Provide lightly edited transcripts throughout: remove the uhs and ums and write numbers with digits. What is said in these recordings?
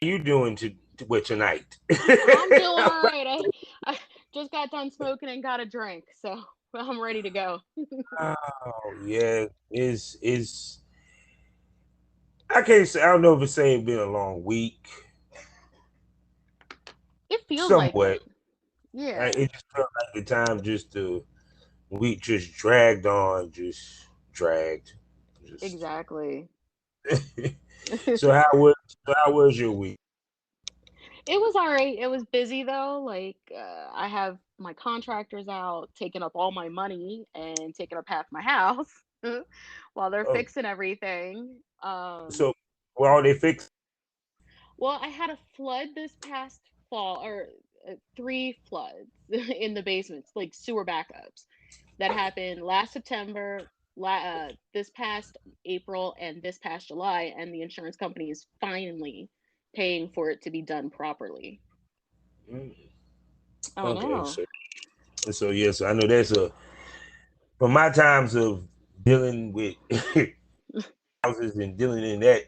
you doing with tonight? I'm doing all right. I just got done smoking and got a drink, so I'm ready to go. Oh yeah, is I can't say I don't know if it's saying been a long week. It feels like Somewhat. it. Yeah, It just felt like the time just the week just dragged on, just dragged. Just exactly. so how was your week? It was all right. It was busy though. Like I have my contractors out taking up all my money and taking up half my house while they're Oh, fixing everything. so well, all they fixed. Well, I had a flood this past fall, or three floods in the basements, like sewer backups that happened last September, this past April, and this past July, and the insurance company is finally paying for it to be done properly. Mm, I okay, know. so yes, I know that's a from my times of dealing with houses and dealing in that.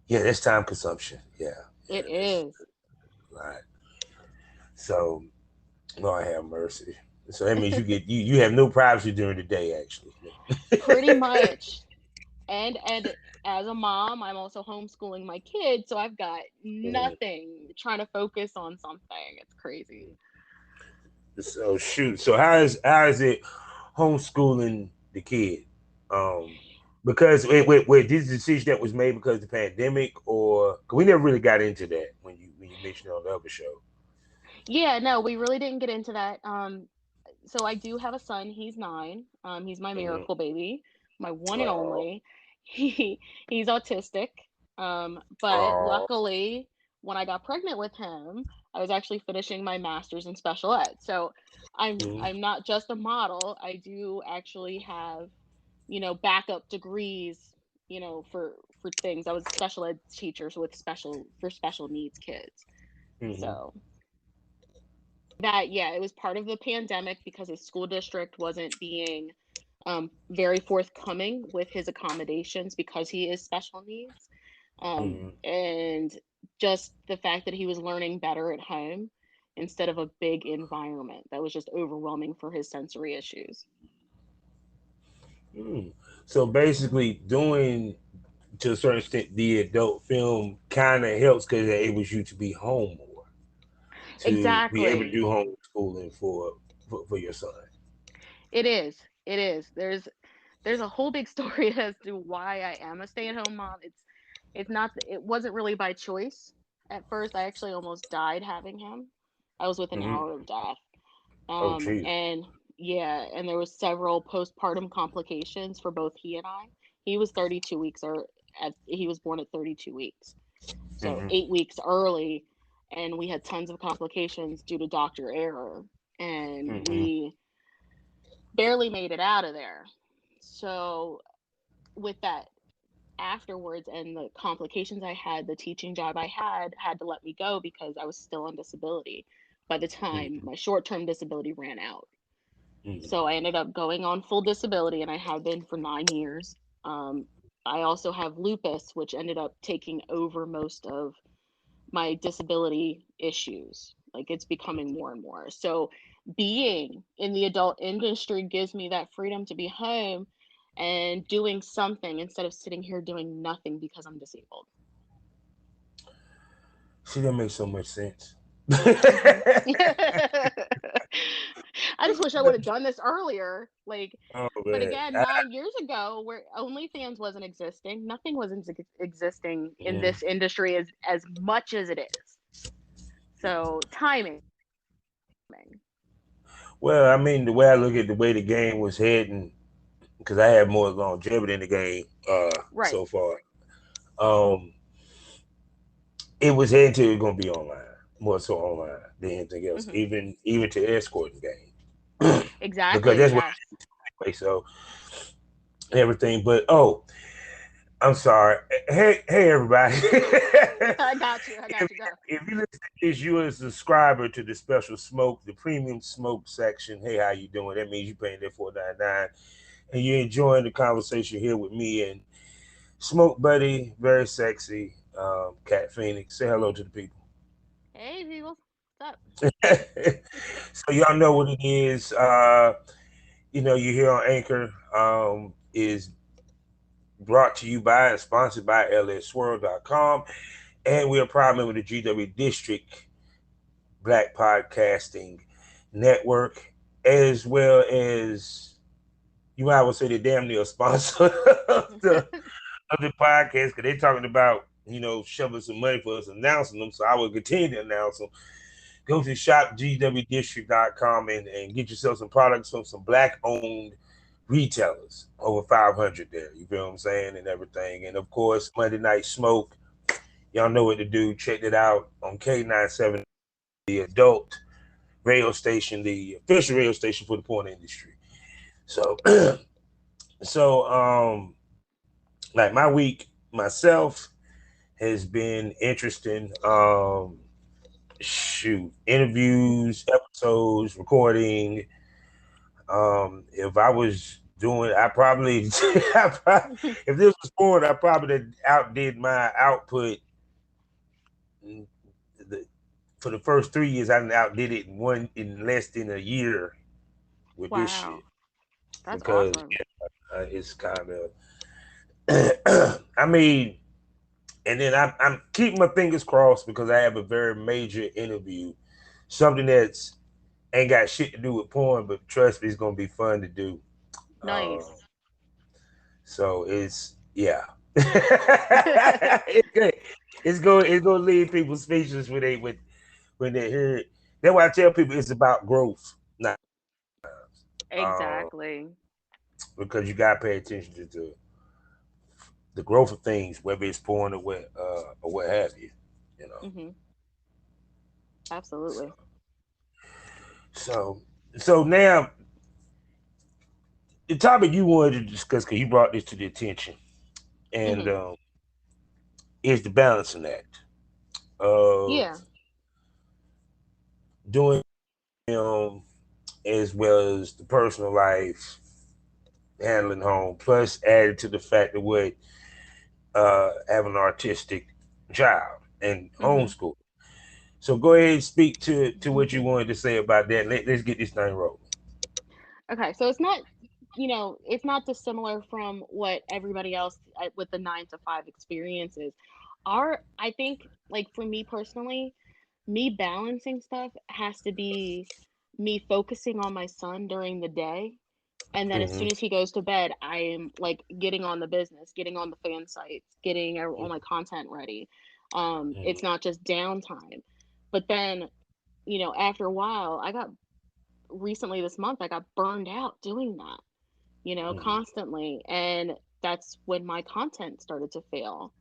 Yeah, that's time consumption. Yeah, It yeah, that's is. right. So Lord have mercy. So that means you have no privacy during the day, actually. Pretty much. And as a mom, I'm also homeschooling my kids, so I've got Mhm. nothing trying to focus on something. It's crazy. So shoot. So how is it homeschooling the kid? Um, because wait, this decision that was made because of the pandemic, or 'cause we never really got into that when you mentioned it on the other show. Yeah, no, we really didn't get into that. So I do have a son. He's 9. He's my Hmm. miracle baby, my one and Oh, only. He's autistic. But oh, luckily, when I got pregnant with him, I was actually finishing my master's in special ed. So mhm. I'm not just a model. I do actually have, backup degrees, for things. I was a special ed teacher, so with special needs kids. Hmm. So that, yeah, it was part of the pandemic because his school district wasn't being very forthcoming with his accommodations because he is special needs. Hmm. And just the fact that he was learning better at home instead of a big environment that was just overwhelming for his sensory issues. Mm. So basically, doing to a certain extent the adult film kind of helps because it enables you to be home more, to be able to Exactly. do homeschooling for your son. It is. It is. There's a whole big story as to why I am a stay-at-home mom. It's not it wasn't really by choice. At first, I actually almost died having him. I was within an Hmm. hour of death. Oh, geez. And yeah, and there was several postpartum complications for both he and I. He was 32 weeks or he was born at 32 weeks. So Hmm. 8 weeks early, and we had tons of complications due to doctor error, and Hmm. we barely made it out of there. So with that afterwards and the complications I had, the teaching job I had to let me go because I was still on disability by the time Hmm. my short-term disability ran out. So Hmm. I ended up going on full disability, and I have been for 9 years. Um, I also have lupus, which ended up taking over most of my disability issues. Like it's becoming more and more. So being in the adult industry gives me that freedom to be home and doing something instead of sitting here doing nothing because I'm disabled. See, that makes so much sense. Hmm. I just wish I would have done this earlier. Like, Oh but man. again, 9 years ago, where OnlyFans wasn't existing, nothing wasn't existing in Mhm. this industry as much as it is. So timing. Well, I mean, the way I look at the way the game was heading, because I have more longevity in the game Right. so far. Um, it was heading to it gonna be online, more so online than anything else, Hmm. even to escorting game, because Exactly. that's what Yes. I play. So everything, but oh, I'm sorry. Hey, everybody. I got you. I got you. Go. If you listen to this, you're a subscriber to the special smoke, the premium smoke section. Hey, how you doing? That means you're paying that $4.99, and you're enjoying the conversation here with me and Smoke Buddy, very sexy. Cat Phoenix. Say hello to the people. Hey, people. What's up? So y'all know what it is. You hear on Anchor is brought to you by and sponsored by lsworld.com. And we are proud member of the GW District Black Podcasting Network, as well as you might well say the damn near sponsor of the podcast because they're talking about, shoving some money for us, announcing them. So I will continue to announce them. Go to shopgwdistrict.com and get yourself some products from some black owned retailers. Over 500 there. You feel what I'm saying? And everything. And of course, Monday Night Smoke. Y'all know what to do. Check it out on K97, the adult radio station, the official radio station for the porn industry. So, so like my week myself has been interesting. Shoot, interviews, episodes, recording. If I was doing, I probably, if this was porn, I probably outdid my output. The, for the first 3 years, I outdid it in less than a year with this Wow. shit That's because awesome. it's kind of. I mean, and then I'm keeping my fingers crossed because I have a very major interview, something that's ain't got shit to do with porn, but trust me, it's gonna be fun to do. Uh, Nice. so it's yeah, it's good. It's gonna leave people speechless when they hear it. That's why I tell people it's about growth, not uh, Exactly. because you gotta pay attention to the growth of things, whether it's porn or what have you. You know. Hmm. So Absolutely. so so now the topic you wanted to discuss because you brought this to the attention, and Hmm. is the balancing act of Yeah. doing film as well as the personal life, handling home, plus added to the fact that what having an artistic child and Hmm. homeschool. So go ahead and speak to what you wanted to say about that. Let's get this thing rolling. Okay, so it's not, it's not dissimilar from what everybody else with the 9 to 5 experiences. I think, like for me personally, me balancing stuff has to be me focusing on my son during the day. And then as Mm-hmm. soon as he goes to bed, I am like getting on the business, getting on the fan sites, getting all my content ready. It's not just downtime. But then, after a while, recently this month, I got burned out doing that, Mm-hmm. constantly. And that's when my content started to fail,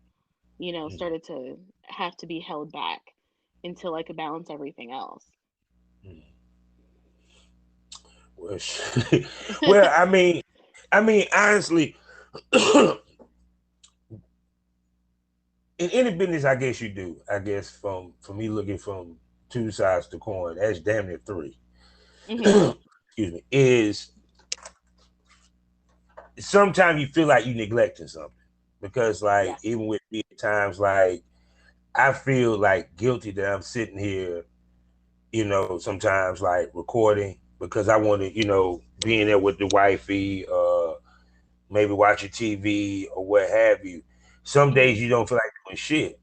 Mm-hmm. started to have to be held back until I could balance everything else. Well, well, honestly, in any business, I guess you do. I guess from me looking from two sides to the coin, that's damn near three. Hmm. Excuse me. Is sometimes you feel like you neglecting something because, like, Yes. even with me at times, like I feel like guilty that I'm sitting here, sometimes like recording because I want to, being there with the wifey, maybe watching TV or what have you. Some Hmm. days you don't feel like doing shit,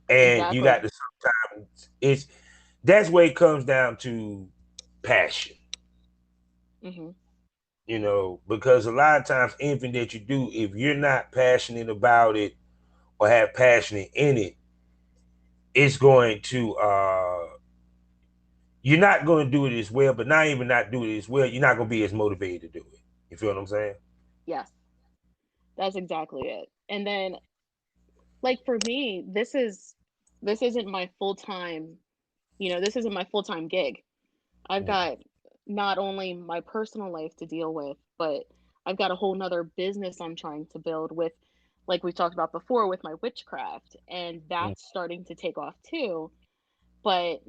and you got Exactly. to sometimes it's that's where it comes down to passion, Hmm. because a lot of times anything that you do, if you're not passionate about it or have passion in it, it's going to you're not going to do it as well, but not even not do it as well, you're not going to be as motivated to do it. You feel what I'm saying? Yes, that's exactly it. And then, like for me, this isn't my full time. This isn't my full time gig. I've Mm, got not only my personal life to deal with, but I've got a whole nother business I'm trying to build with, like we talked about before, with my witchcraft, and mm, that's starting to take off too. But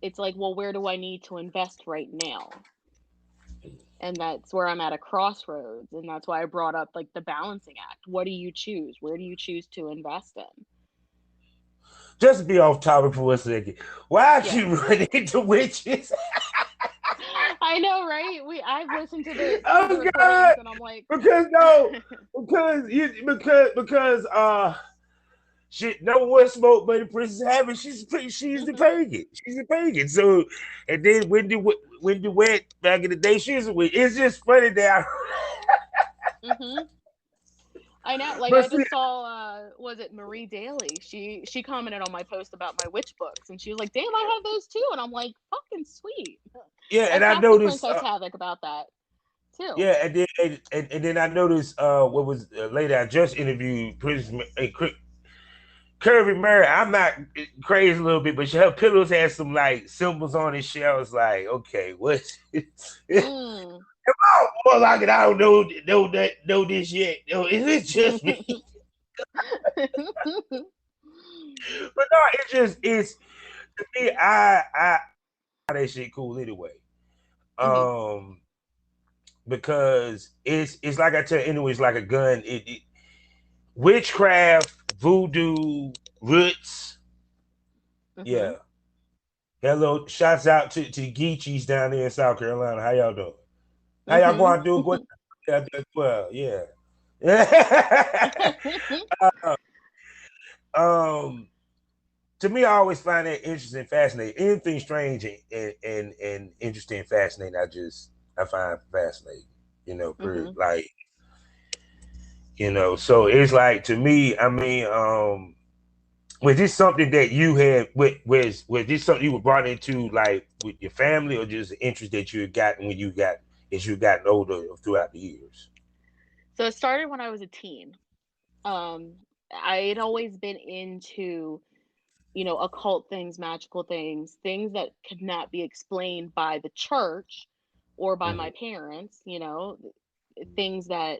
it's like, well, where do I need to invest right now? And that's where I'm at a crossroads, and that's why I brought up like the balancing act. What do you choose? Where do you choose to invest in? Just to be off topic for a second, why Yeah. you run into witches? I know, right? I've listened to the Oh God! recordings and I'm like Because no, because shit, no one smoke, but the Princess Habit, she's the mhm. pagan. She's a pagan. So, and then when the wet back in the day, she's a witch. It's just funny that. Mhm. I know. Like But I see, just saw was it Marie Daly? She commented on my post about my witch books and she was like, "Damn, I have those too." And I'm like, "Fucking sweet." yeah, and Let's I ask the noticed. Princess Havoc about that too. Yeah, and then I noticed what was later. I just interviewed Princess Curvy Mary. I'm not crazy a little bit, but her pillows had some like symbols on it. She, I was like, okay, what? Mm. More like it. I don't know this yet. Is it just me? But no, it's to me. I that shit cool anyway. Mhm. Um, because it's like I tell you, anyway, it's like a gun. Witchcraft, voodoo, roots. Yeah. Mhm. Hello, shouts out to Geechees down there in South Carolina. How y'all doing? How y'all Mhm. going doing? Good. Well, yeah. um, to me, I always find that interesting, fascinating. Anything strange and interesting, and fascinating, I find fascinating. Mhm. Like so it's like to me. I mean, was this something that you had? Was this something you were brought into like with your family, or just an interest that you had gotten when you got as you gotten older throughout the years? So it started when I was a teen. Um, I had always been into, occult things, magical things, things that could not be explained by the church or by my Mm-hmm. parents, things that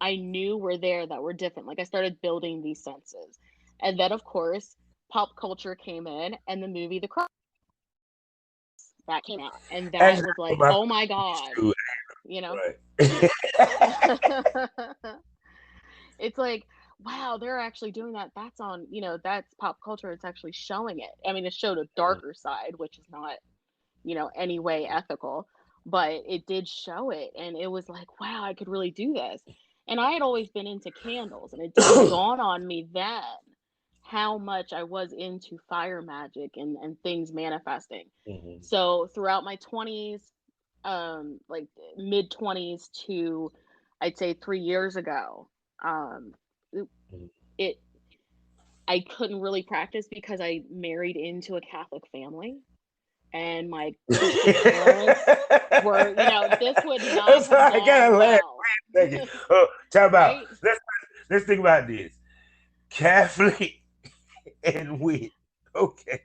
I knew were there that were different. Like I started building these senses. And then, of course, pop culture came in and the movie The Crow that came out. And That's that was like, my oh my God, too, you know? right? It's like, wow, they're actually doing that. That's on, that's pop culture. It's actually showing it. I mean, it showed a darker side, which is not, any way ethical, but it did show it. And it was like, wow, I could really do this. And I had always been into candles, and it didn't dawn on me then how much I was into fire magic and things manifesting. Mm-hmm. So throughout my 20s, like mid 20s to I'd say 3 years ago, um, it I couldn't really practice because I married into a Catholic family and my Christian parents were, this would not That's have why I gone gotta laugh. well. Wait a second. Oh, talk about Right? let's think about this. Catholic and witch. Okay.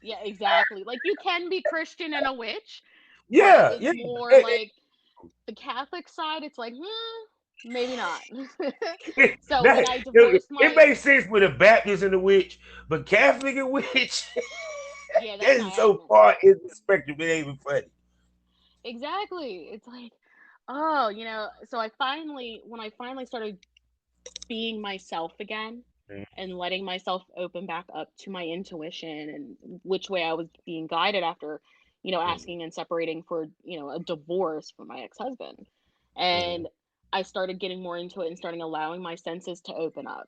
Yeah, exactly. Like you can be Christian and a witch, but Yeah, yeah. it's more It, like the Catholic side, it's like, maybe not. So when that, I divorced it my, makes sense with a Baptist and a witch, but Catholic and witch, yeah, that's that not is so happening. far in the spectrum. It ain't even funny. Exactly. It's like, oh, so when I finally started being myself again and letting myself open back up to my intuition and which way I was being guided after, Mm-hmm. asking and separating for, a divorce from my ex-husband. Mm-hmm. And I started getting more into it and starting allowing my senses to open up.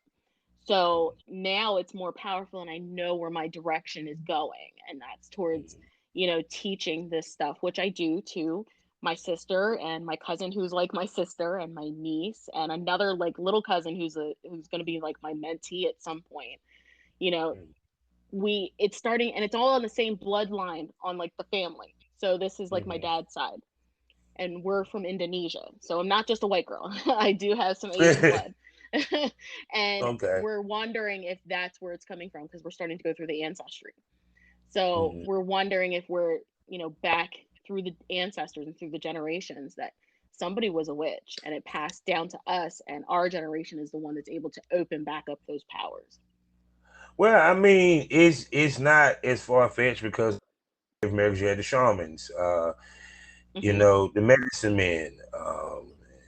So now it's more powerful and I know where my direction is going. And that's towards, teaching this stuff, which I do to my sister and my cousin who's like my sister and my niece and another like little cousin who's going to be like my mentee at some point. You know, it's starting and it's all on the same bloodline on like the family. So this is like my Mm-hmm. dad's side and we're from Indonesia. So I'm not just a white girl. I do have some Asian Mm-hmm. blood. And Okay. we're wondering if that's where it's coming from because we're starting to go through the ancestry. So Mm-hmm. we're wondering if we're, back through the ancestors and through the generations that somebody was a witch and it passed down to us and our generation is the one that's able to open back up those powers. Well, I mean, it's not as far fetched because Native Americans you had the shamans. You Mhm. know, the medicine men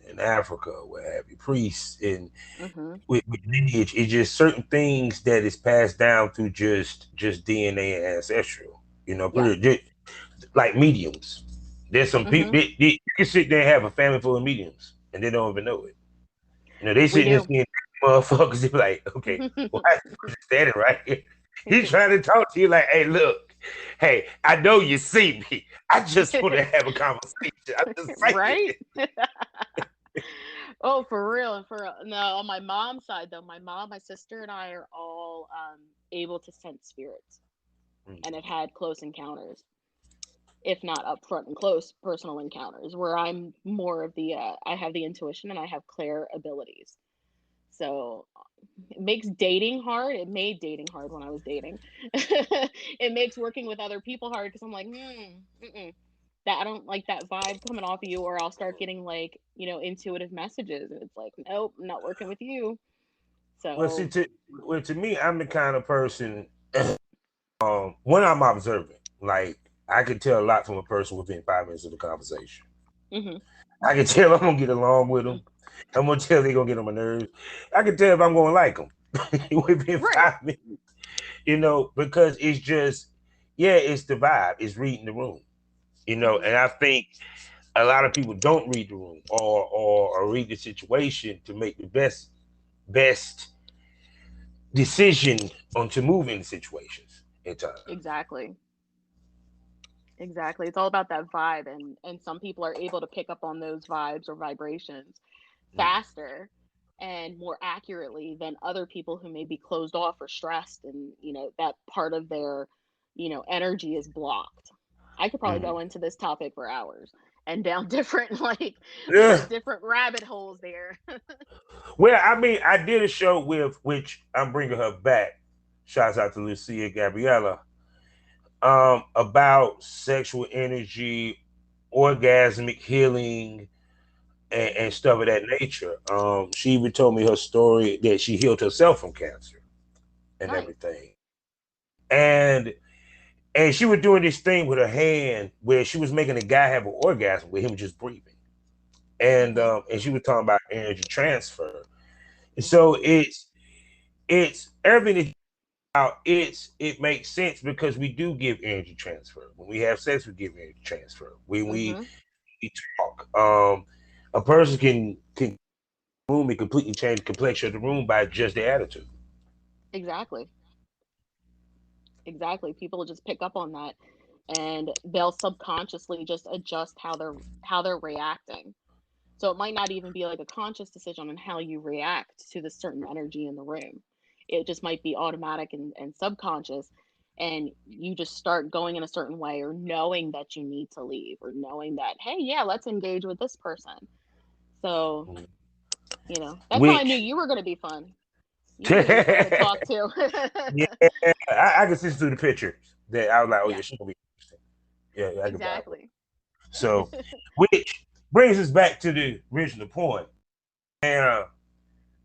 in Africa, what have you, priests, and Mhm. with lineage, it's just certain things that is passed down through just DNA and ancestral. You know, Yeah. like mediums. There's some people Mhm. you can sit there and have a family full of mediums, and they don't even know it. You know, they We sitting there do. seeing motherfuckers. They be like, okay, why is the person standing right here? He's trying to talk to you like, hey, look, hey, I know you see me. I just want to have a conversation. I'm just Right? saying. Oh, for real. And for no, on my mom's side though, my mom, my sister, and I are all able to sense spirits and have had close encounters, if not upfront and close personal encounters, where I'm more of the I have the intuition and I have clear abilities. So it makes dating hard. It made dating hard when I was dating. It makes working with other people hard because I'm like, mm-mm, that I don't like that vibe coming off of you, or I'll start getting like intuitive messages, and it's like, nope, I'm not working with you. Well, see, So, to me, I'm the kind of person when I'm observant, like I can tell a lot from a person within 5 minutes of the conversation. hmm I can tell I'm gonna get along with them. I'm gonna tell they're gonna get on my nerves. I can tell if I'm gonna like them within right, 5 minutes. You know, because it's just, yeah, it's the vibe. It's reading the room. You know, hmm and I think a lot of people don't read the room or read the situation to make the best decision on to move in situations at times. exactly, exactly. It's all about that vibe, and some people are able to pick up on those vibes or vibrations Mm. faster and more accurately than other people who may be closed off or stressed, and that part of their energy is blocked. I could probably Mm. go into this topic for hours and down different like Yeah. different rabbit holes there. Well, I mean, I did a show with which I'm bringing her back. Shouts out to Lucia Gabriella. About sexual energy, orgasmic healing, and hmm stuff of that nature. She even told me her story that she healed herself from cancer and Nice. everything. And and she was doing this thing with her hand where she was making a guy have an orgasm with him just breathing. hmm And she was talking about energy transfer. And so it's everything out. It makes sense because we do give energy transfer. When we have sex, we give energy transfer. When hmm we talk, a person can room and completely change the complexion of the room by just their attitude. Exactly. Exactly. People just pick up on that, and they'll subconsciously just adjust how they're reacting. So it might not even be like a conscious decision on how you react to the certain energy in the room. It just might be automatic and subconscious. And you just start going in a certain way, or knowing that you need to leave, or knowing that, hey, yeah, let's engage with this person. So, that's how I knew Which you were going to be fun. You were going to be fun to yeah, talk to. I can see through the pictures that I was like, oh Yeah, yeah, she's gonna be interesting. Yeah, yeah, I can vibe with it. exactly. So, which brings us back to the original point. And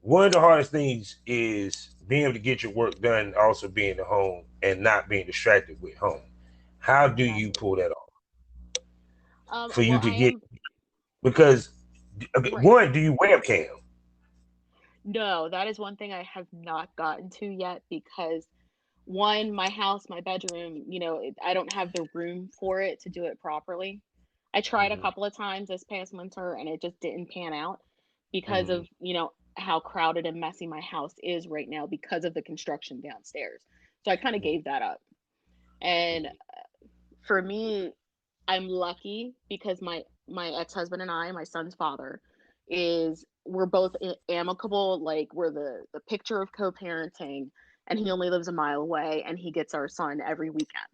one of the hardest things is being able to get your work done, also being at home and not being distracted with home. How do you Exactly. pull that off for you Well, to I get? am Because okay, right. one, do you webcam? No, that is one thing I have not gotten to yet because one, my house, my bedroom, I don't have the room for it to do it properly. I tried a Mm-hmm, couple of times this past winter and it just didn't pan out because mm-hmm, of, how crowded and messy my house is right now because of the construction downstairs. So I kind of gave that up. And for me, I'm lucky because my ex-husband and I, my son's father, is we're both amicable, like we're the picture of co-parenting, and he only lives a mile away and he gets our son every weekend,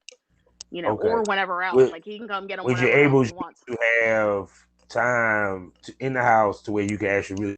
okay. or whenever else. With Like he can come get him was you whenever else able he wants. to have time in the house to where you can actually really?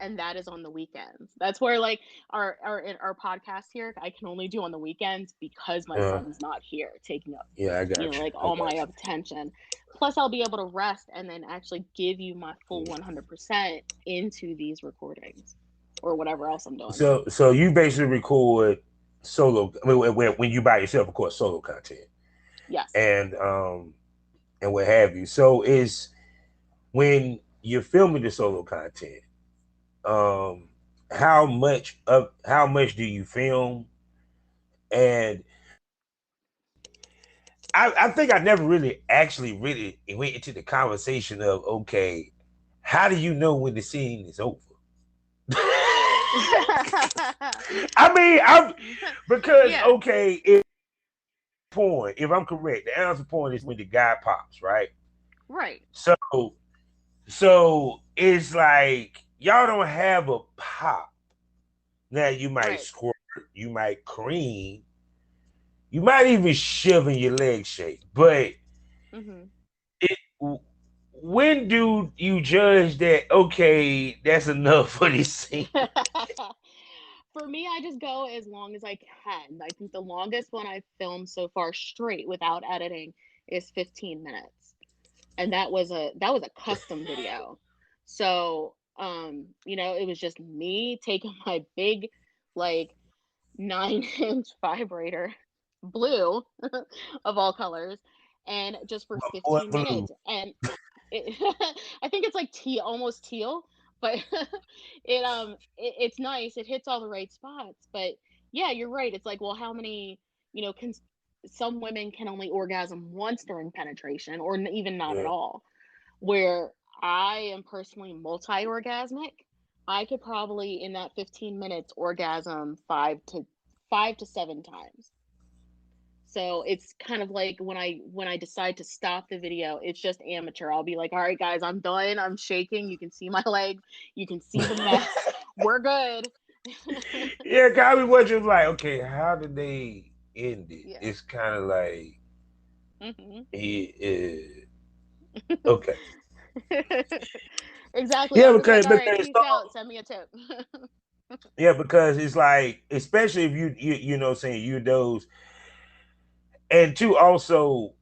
And that is on the weekends. That's where like our podcast here I can only do on the weekends because my Uh, son's not here taking up, yeah, I got you. like I all my got attention. Plus I'll be able to rest and then actually give you my full you. 100% into these recordings or whatever else I'm doing. So you basically record solo. I mean, when you by yourself, of course, solo content, Yes. and and what have you. So is when you're filming the solo content, um, how much do you film? And I think I never really actually really went into the conversation of okay, how do you know when the scene is over? I mean, I'm because Yeah, okay, if porn, if I'm correct, the answer porn is when the guy pops, right? right, So it's like y'all don't have a pop. Now you might right. squirt, you might cream, you might even shiver your leg shake. But Hmm. it, when do you judge that? Okay, that's enough for this scene. For me, I just go as long as I can. I think the longest one I've filmed so far straight without editing is 15 minutes. And that was a custom video. So, it was just me taking my big like 9-inch vibrator, blue of all colors, and just for My boy 15 Blue. minutes. And it, I think it's like almost teal, but it's nice. It hits all the right spots. But yeah, you're right. It's like, well, how many, can some women can only orgasm once during penetration, or even not at Yeah. all. Where I am personally multi-orgasmic. I could probably in that 15 minutes orgasm 5 to 7 times. So it's kind of like when I decide to stop the video, it's just amateur. I'll be like, "All right, guys, I'm done. I'm shaking. You can see my legs. You can see the mess. We're good." Yeah, got me what you're like, okay, how did they end it? Yeah. It's kind of like Hmm. he is okay. Exactly. Yeah, I'm just like, "All right, because peace out. Send me a tip." yeah, because it's like, especially if you know saying you those, and two also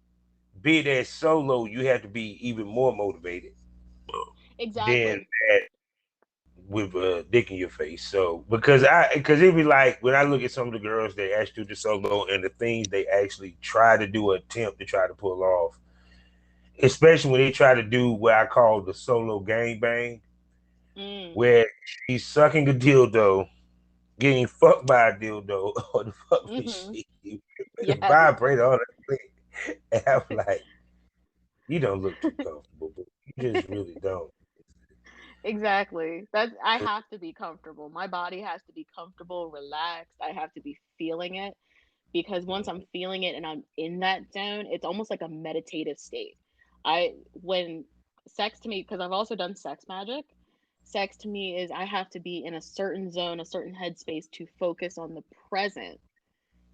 be that solo, you have to be even more motivated than Exactly. that with a dick in your face. So because it be like when I look at some of the girls that actually do the solo and the things they actually try to do, attempt to try to pull off, especially when they try to do what I call the solo gang bang, Mm. where she's sucking a dildo, getting fucked by a dildo or the fuck Hmm. machine, Yes. vibrate on her. And I'm like, you don't look too comfortable, but you just really don't. Exactly. That's I have to be comfortable. My body has to be comfortable, relaxed. I have to be feeling it because once I'm feeling it and I'm in that zone, it's almost like a meditative state. I when sex to me, because I've also done sex magic, sex to me is I have to be in a certain zone, a certain headspace to focus on the present,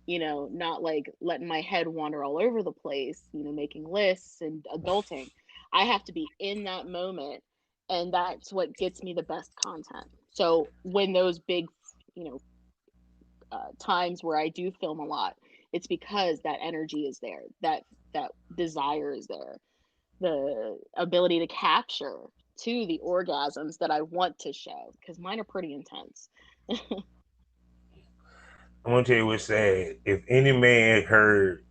not like letting my head wander all over the place, making lists and adulting. I have to be in that moment, and that's what gets me the best content. So when those big, you know, times where I do film a lot, it's because that energy is there, that desire is there, the ability to capture to the orgasms that I want to show because mine are pretty intense. I'm gonna tell you what's sad. If any man heard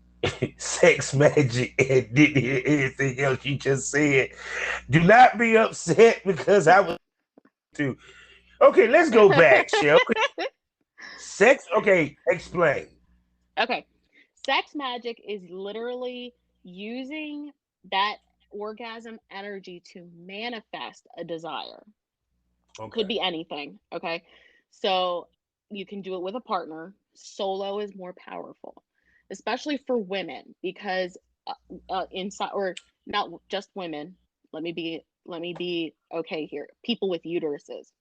sex magic and didn't hear anything else you just said, do not be upset because I was too. Okay, let's go back, Shell. Sex. Okay, explain. Okay. Sex magic is literally using that orgasm energy to manifest a desire. Could Okay. be anything. Okay. So you can do it with a partner. Solo is more powerful, especially for women, because inside, or not just women. Let me be okay here. People with uteruses,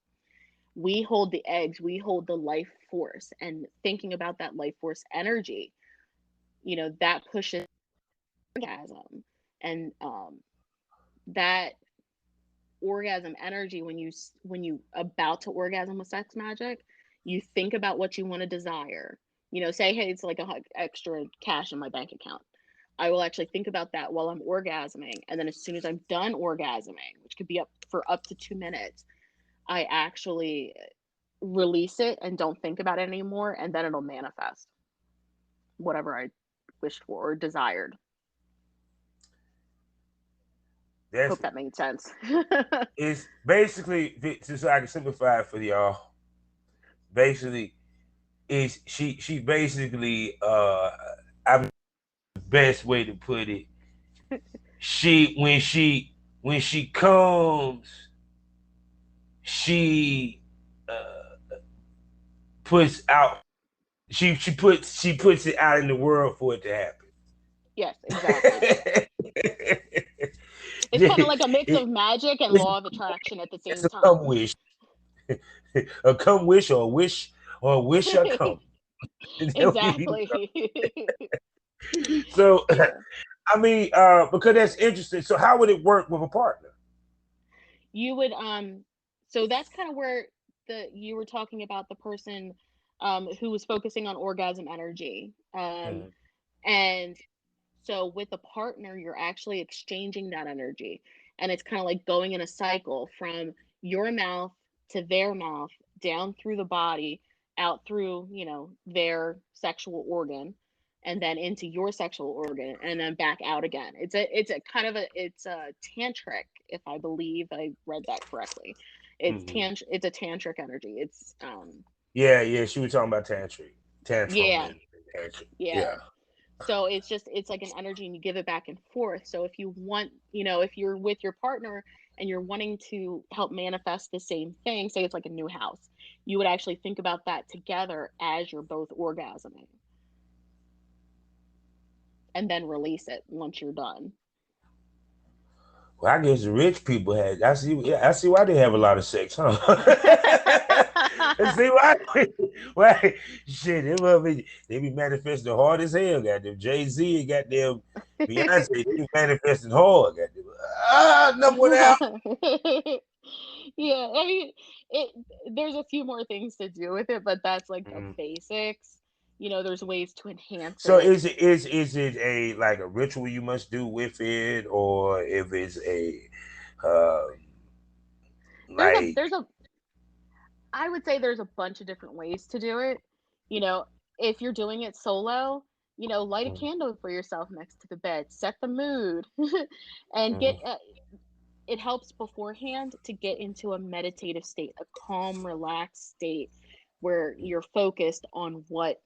we hold the eggs, we hold the life force, and thinking about that life force energy, that pushes orgasm. And that orgasm energy, when you about to orgasm with sex magic, you think about what you want to desire. Say, hey, it's like extra cash in my bank account. I will actually think about that while I'm orgasming, and then as soon as I'm done orgasming, which could be up to 2 minutes, I actually release it and don't think about it anymore, and then it'll manifest whatever I wished for or desired. Hope That's that made sense. it's basically just so I can simplify it for y'all. Basically, is she basically I mean, the best way to put it. When she comes, she puts out she puts it out in the world for it to happen. Yes, exactly. It's kind of like a mix of magic and it's, law of attraction at the it's same a come time. wish, a come wish, or a wish, or a wish shall come. Exactly. So, Yeah. I mean, because that's interesting. So, how would it work with a partner? You would so that's kind of where the you were talking about the person who was focusing on orgasm energy. Mm, And so with a partner, you're actually exchanging that energy. And it's kind of like going in a cycle from your mouth to their mouth, down through the body, out through, their sexual organ, and then into your sexual organ, and then back out again. It's a kind of it's a tantric, if I believe I read that correctly. mm. It's a tantric energy. It's Yeah, yeah. She was talking about tantrum, yeah, and tantrum. yeah. Yeah. So it's like an energy, and you give it back and forth. So if you want, if you're with your partner and you're wanting to help manifest the same thing, say it's like a new house, you would actually think about that together as you're both orgasming, and then release it once you're done. Well, I guess the rich people had. I see. Yeah, I see why they have a lot of sex, huh? I see why. Why? Shit, they be manifesting hard as hell. Got them Jay-Z and got them Beyonce. They be manifesting hard. Got them. Number one album. Yeah, I mean, it there's a few more things to do with it, but that's like the Mhm. basics. There's ways to enhance So it. is it a like a ritual you must do with it, or if it's a uh, There's a like there's a I would say there's a bunch of different ways to do it. You know, if you're doing it solo, light a candle for yourself next to the bed, set the mood, and mm, it helps beforehand to get into a meditative state, a calm, relaxed state where you're focused on what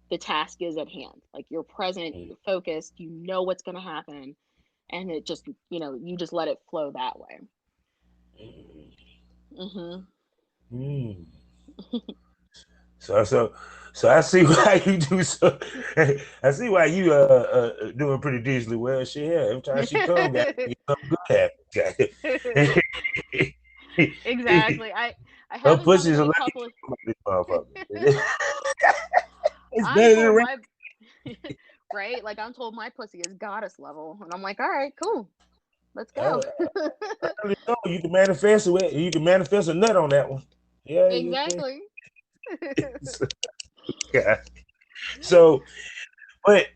the task is at hand. Like you're present, mm, you're focused, you know what's going to happen, and it just, you just let it flow that way. Mhm. mm. So I see why you do so. I see why you doing pretty decently well. Shit, yeah. Every time she come, got something good happen. Exactly. I Her haven't done pussy it is in a a lot couple of of this motherfucker. It's I'm better than the told rest. my right? Like I'm told my pussy is goddess level, and I'm like, "All right, cool. Let's go." Uh, I know you can manifest it. You can manifest a nut on that one. Yeah, you can. Exactly. Yeah. So, but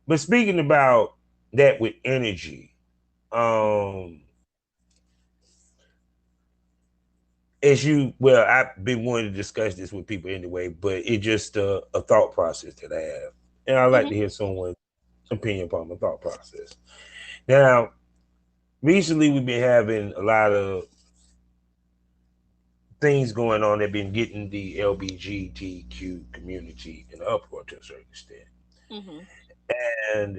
but speaking about that with energy, Mhm. um, as you well, I've been wanting to discuss this with people anyway, but it's just a thought process that I have, and I'd like Mhm. to hear someone's opinion upon my thought process. Now, recently we've been having a lot of things going on that been getting the LBGTQ community in an uproar to a certain extent, Mhm. and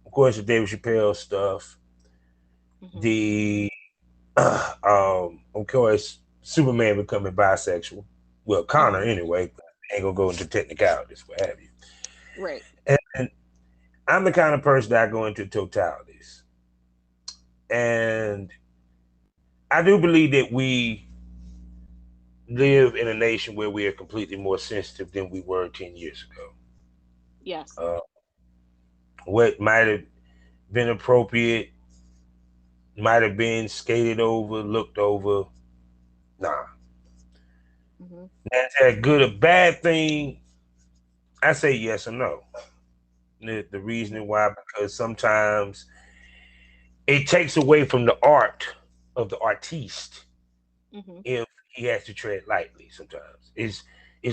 of course the David Chapelle stuff, Mhm. the of course Superman becoming bisexual. Well, Connor Mhm. anyway. Ain't gonna go into technicalities, what have you. Right. And I'm the kind of person that I go into totalities, and I do believe that we live in a nation where we are completely more sensitive than we were 10 years ago. Yes. Uh, what might have been appropriate might have been skated over, looked over. Nah, Mhm. that's a good or bad thing. I say yes or no. The Mhm. reasoning why, because sometimes it takes away from the art of the artiste Mhm. if he has to tread lightly. Sometimes it's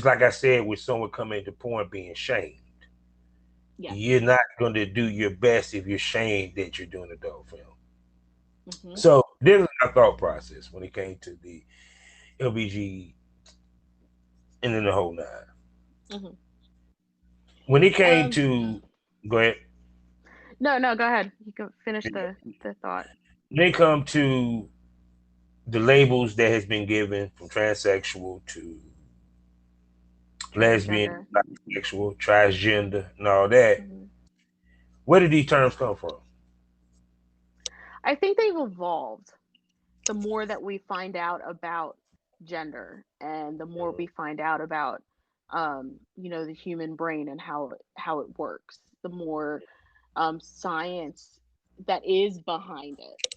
like I said with someone coming into porn being shamed. Yeah. you're not going to do your best if you're ashamed that you're doing adult film. Mhm. So this is my thought process when it came to the LBG and then the whole nine. Mhm. When it came Um. to, go ahead. No, no. Go ahead. You can finish the thought. When it come to the labels that has been given from transsexual to lesbian, Transgender. bisexual, transgender, and all that, Mhm. where did these terms come from? I think they've evolved. The more that we find out about gender, and the more we find out about, the human brain and how it works, the more science that is behind it.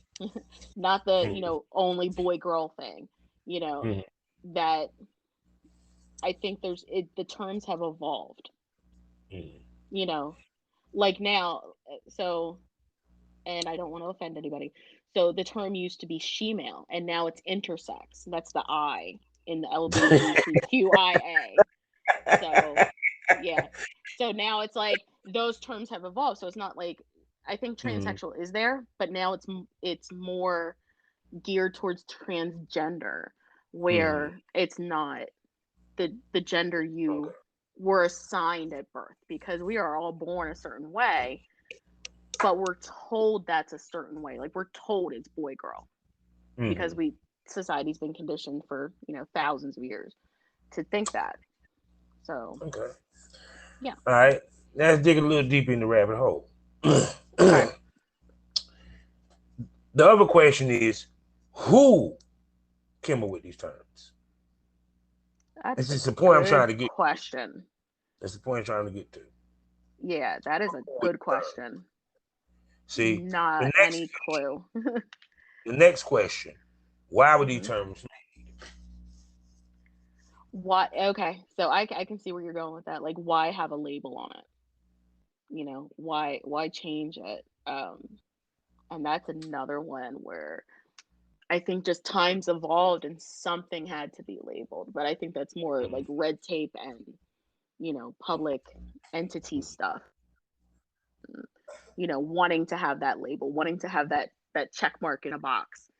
Not the, Mm-hmm. only boy girl thing, you know, Mm-hmm. that I think the terms have evolved, you know, like now. So, and I don't want to offend anybody. So the term used to be she-male, and now it's intersex. That's the I in the LBGTQIA. So, yeah. So now it's like those terms have evolved. So it's not like, I think Mm-hmm. transsexual is there, but now it's more geared towards transgender, Mm-hmm. where it's not the gender you were assigned at birth, because we are all born a certain way, but we're told that's a certain way. Like, we're told it's boy girl, because Mm-hmm. society's been conditioned for, thousands of years to think that. So, Okay. yeah. All right. Let's dig a little deeper in the rabbit hole. Okay. The other question is, who came up with these terms? That's This a is the point I'm trying good to get. question. That's the point I'm trying to get to. Yeah, that is a good question. See, the Not next any clue. the next question: why were these Hmm. terms? What? Okay, so I can see where you're going with that. Like, why have a label on it? Why change it? And that's another one where I think just times evolved and something had to be labeled. But I think that's more like red tape and, public entity stuff. Wanting to have that label, wanting to have that check mark in a box.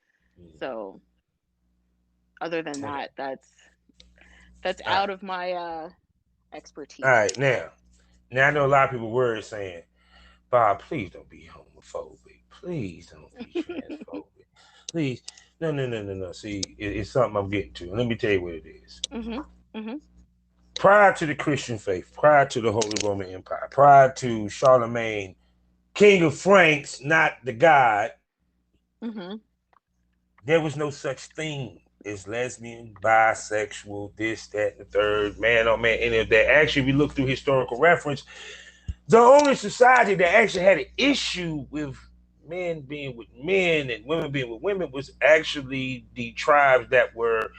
So other than Okay. that, that's All right. out of my All expertise. right. Now I know a lot of people worried saying, "Bob, please don't be homophobic. Please don't be transphobic. Please." No, no, no, no, no. See, it's something I'm getting to. Let me tell you what it is. Mhm. Mhm. Prior to the Christian faith, prior to the Holy Roman Empire, prior to Charlemagne, King of Franks, not the God, Mhm. there was no such thing as lesbian, bisexual, this, that, and the third, man, oh man, any of that. Actually, if we look through historical reference, the only society that actually had an issue with men being with men and women being with women was actually the tribes that were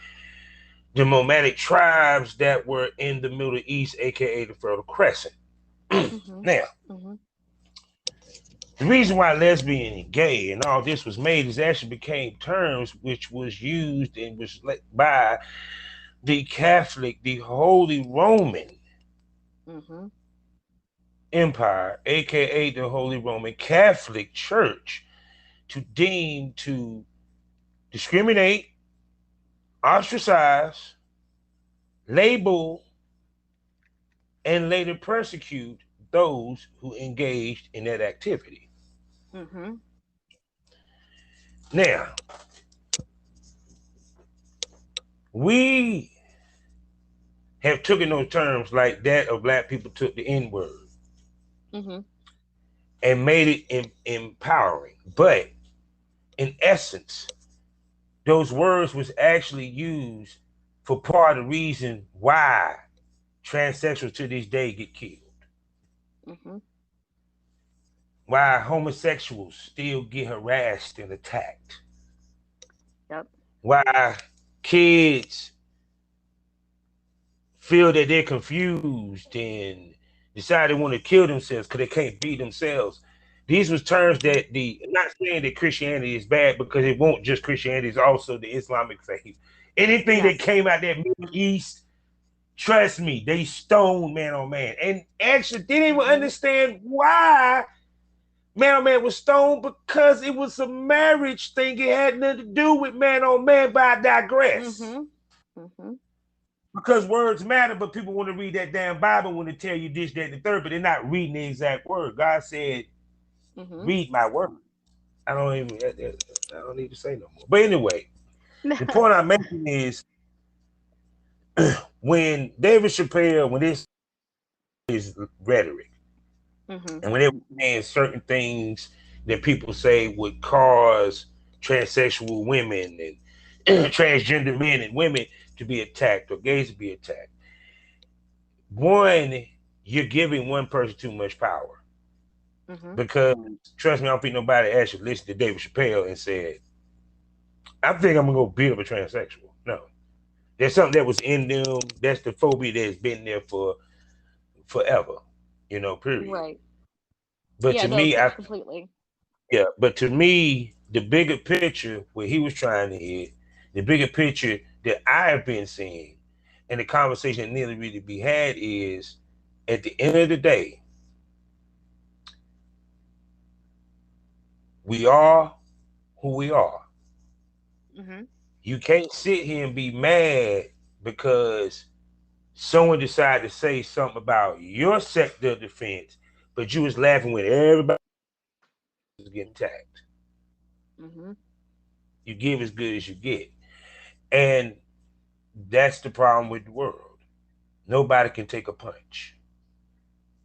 the nomadic tribes that were in the Middle East, aka the Fertile Crescent. Mhm. Now, Mhm. the reason why lesbian and gay and all this was made is actually became terms which was used and was by the Catholic, the Holy Roman Mhm. Empire, aka the Holy Roman Catholic Church, to deem to discriminate, ostracize, label, and later persecute those who engaged in that activity. Mhm. Now, we have taken those terms like that of black people took the N word Mhm. and made it empowering. But in essence, those words was actually used for part of the reason why transsexuals to this day get killed. Mhm. Why homosexuals still get harassed and attacked. Yep. Why kids feel that they're confused and decide they want to kill themselves because they can't be themselves. These was terms Mhm. that I'm not saying that Christianity is bad because it won't just Christianity, it's also the Islamic faith. Anything that Yes. came out that Middle East, Trust me, they stoned Man on Man, and actually didn't even Mm-hmm. understand why Man on Man was stoned, because it was a marriage thing. It had nothing to do with Man on Man, but I digress. Mm-hmm. Mm-hmm. Because words matter, but people want to read that damn Bible when they tell you this, that, and the third, but they're not reading the exact word. God said, Mm-hmm. read my word. I don't need to say no more. But anyway, the point I'm making is when David Chappelle, when this is rhetoric, Mm-hmm. and when they're saying certain things that people say would cause transsexual women and transgender men and women to be attacked or gays to be attacked, one, you're giving one person too much power. Mm-hmm. Because trust me, I don't think nobody actually listened to David Chappelle and said, I think I'm gonna go beat up a transsexual. No. There's something that was in them. That's the phobia that's been there for forever, period. Right. But Yeah, to no, me, I completely. yeah, but to me, the bigger picture what he was trying to hit, the bigger picture that I have been seeing, and the conversation that nearly really be had is, at the end of the day, we are who we are. Mm-hmm. You can't sit here and be mad because someone decided to say something about your sector of defense, but you was laughing when everybody was getting attacked. Mm-hmm. You give as good as you get. And that's the problem with the world. Nobody can take a punch.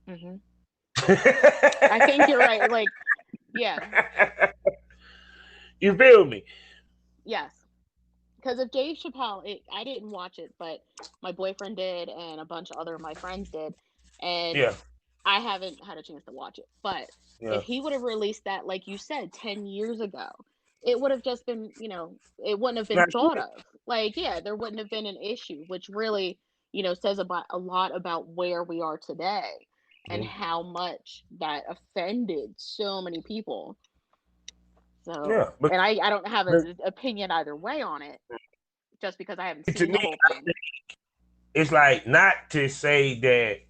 Mm-hmm. I think you're right. Like, yeah, You feel me? yes. Because of Dave Chappelle, I didn't watch it, but my boyfriend did, and a bunch of other of my friends did, and Yeah, I haven't had a chance to watch it. But yeah. if he would have released that, like you said, 10 years ago, it would have just been, it wouldn't have been Smash thought it. of. Like, yeah, there wouldn't have been an issue, which really, says about a lot about where we are today and Mhm. how much that offended so many people. So, Yeah, but, and I don't have but an opinion either way on it just because I haven't to seen me, the whole thing. it's like not to say that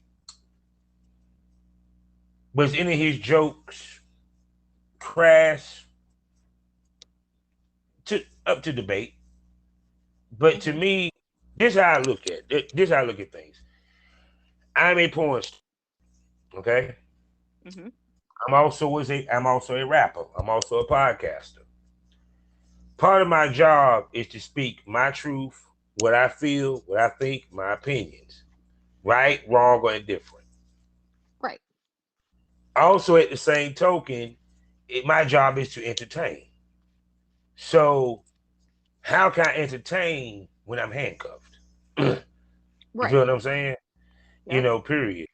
was any of his jokes crass to up to debate. But to Mhm. me, this is how I look at it. This is how I look at things. I'm a porn star, okay? Mhm. I'm also a rapper. I'm also a podcaster. Part of my job is to speak my truth, what I feel, what I think, my opinions, right, wrong, or indifferent. Right. Also, at the same token, my job is to entertain. So, how can I entertain when I'm handcuffed? You feel Right. what I'm saying? Yep. Period.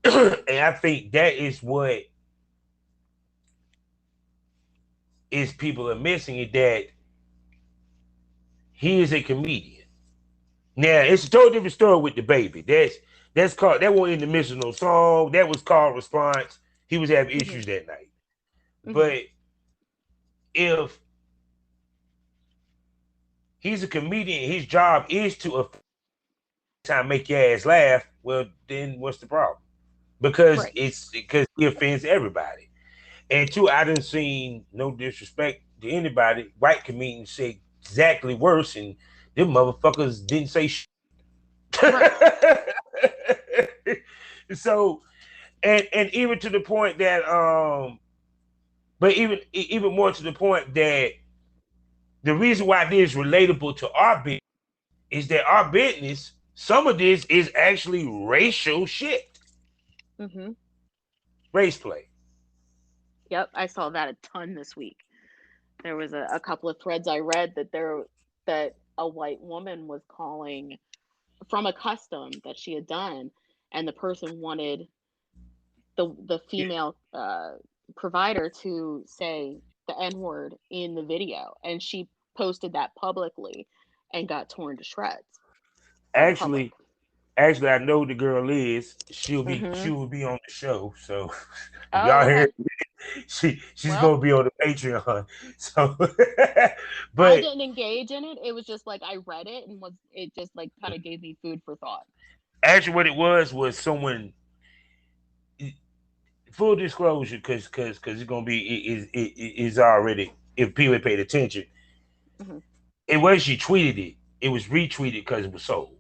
And I think that is what is people are missing, is that he is a comedian. Now it's a totally different story with the baby. That's called, that wasn't in the midst of no song. That was called response. He was having Mhm. issues that night. Mhm. But if he's a comedian, his job is to time make your ass laugh. Well, then what's the problem? Right. Because he offends everybody. And two, I didn't seen, no disrespect to anybody, white comedians say exactly worse, and them motherfuckers didn't say shit. Right. So, and even to the point that but even more to the point that the reason why this is relatable to our business is that our business, some of this is actually racial shit, Mhm. race play. Yep. I saw that a ton this week. There was a couple of threads I read that a white woman was calling from a custom that she had done, and the person wanted the female provider to say the N word in the video, and she posted that publicly and got torn to shreds by the public. Actually, Actually, I know the girl is. She Mm-hmm. will be on the show. So if Oh, y'all hear, okay. she's Well, gonna be on the Patreon. So, I but didn't engage in it. It was just like I read it and was it just like kind of gave me food for thought. actually, what it was someone, full disclosure, because it's gonna be it is already, if people paid attention, Mm-hmm. it was, she tweeted it. It was retweeted because it was sold,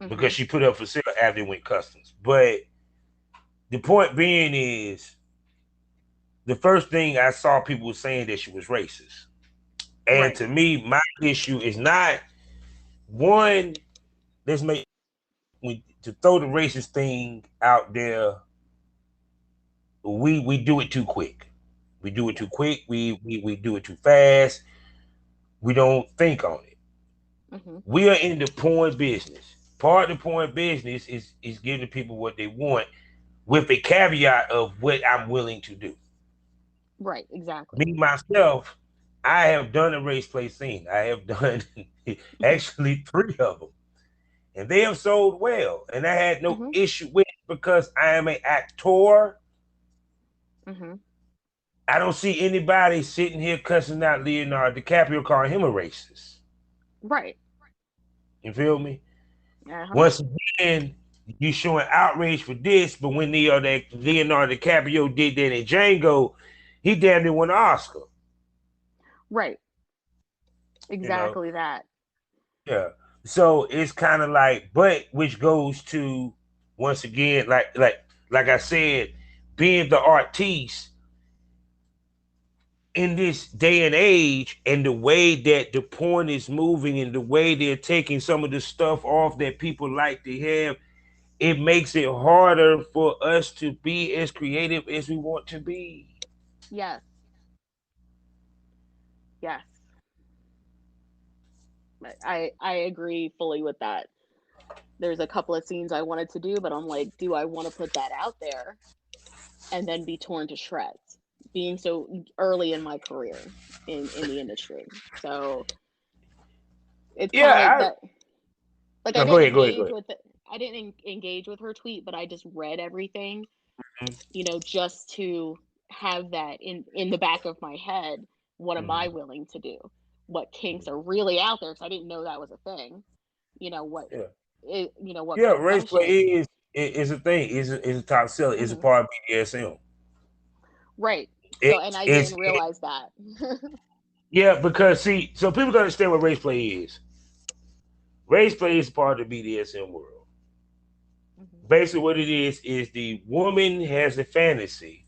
Mm-hmm. because she put it up for sale after it went customs. But the point being is, the first thing I saw people saying that she was racist. And Right. to me, my issue is not one. Let's make, to throw the racist thing out there. We do it too quick. We do it too Yes. quick. We do it too fast. We don't think on it. Mm-hmm. We are in the porn business. Part of the porn business is giving people what they want, with a caveat of what I'm willing to do. Right. Exactly. Me myself, I have done a race play scene. I have done Mm-hmm. actually three of them, and they have sold well. And I had no Mm-hmm. issue with it because I am an actor. Mm-hmm. I don't see anybody sitting here cussing out Leonardo DiCaprio, calling him a racist. Right. You feel me? Yeah. 100%. Once again, you showing outrage for this, but when that Leonardo DiCaprio did that in Django, he damn near won an Oscar. Right. You know, Exactly that. yeah. So it's kind of like, but which goes to, once again, like I said, being the artiste in this day and age, and the way that the porn is moving, and the way they're taking some of the stuff off that people like to have, it makes it harder for us to be as creative as we want to be. Yes. Yes. I agree fully with that. There's a couple of scenes I wanted to do, but I'm like, do I want to put that out there and then be torn to shreds? Being so early in my career in the industry, so it's kind of like Yeah, that. Like I no, go didn't ahead, go ahead, go engage ahead. with it. I didn't engage with her tweet, but I just read everything, Mhm, just to have that in the back of my head. What am I mhm. willing to do? What kinks are really out there? Because I didn't know that was a thing. What Yeah, what yeah. Race play consumption. is a thing. Is a top seller. Is a Hmm. part of BDSM. Right. So, and It's I it's didn't it, realize that. yeah, because see, so people gotta understand what race play is. Race play is part of the BDSM world. Hmm. Basically, what it is the woman has a fantasy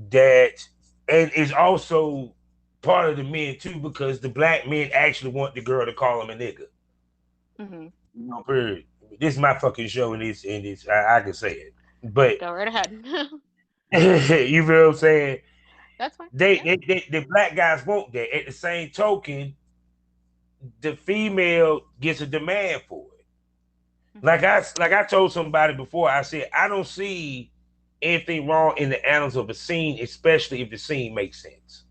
that, and is also part of the men too, because the black men actually want the girl to call him a nigga. Hmm. No, period. This is my fucking show, and I can say it. But Go right ahead. you feel what I'm saying? That's fine. They, Yeah. they, they, the black guys want that. At the same token, the female gets a demand for it. Hmm. Like I told somebody before, I said I don't see anything wrong in the annals of a scene, especially if the scene makes sense.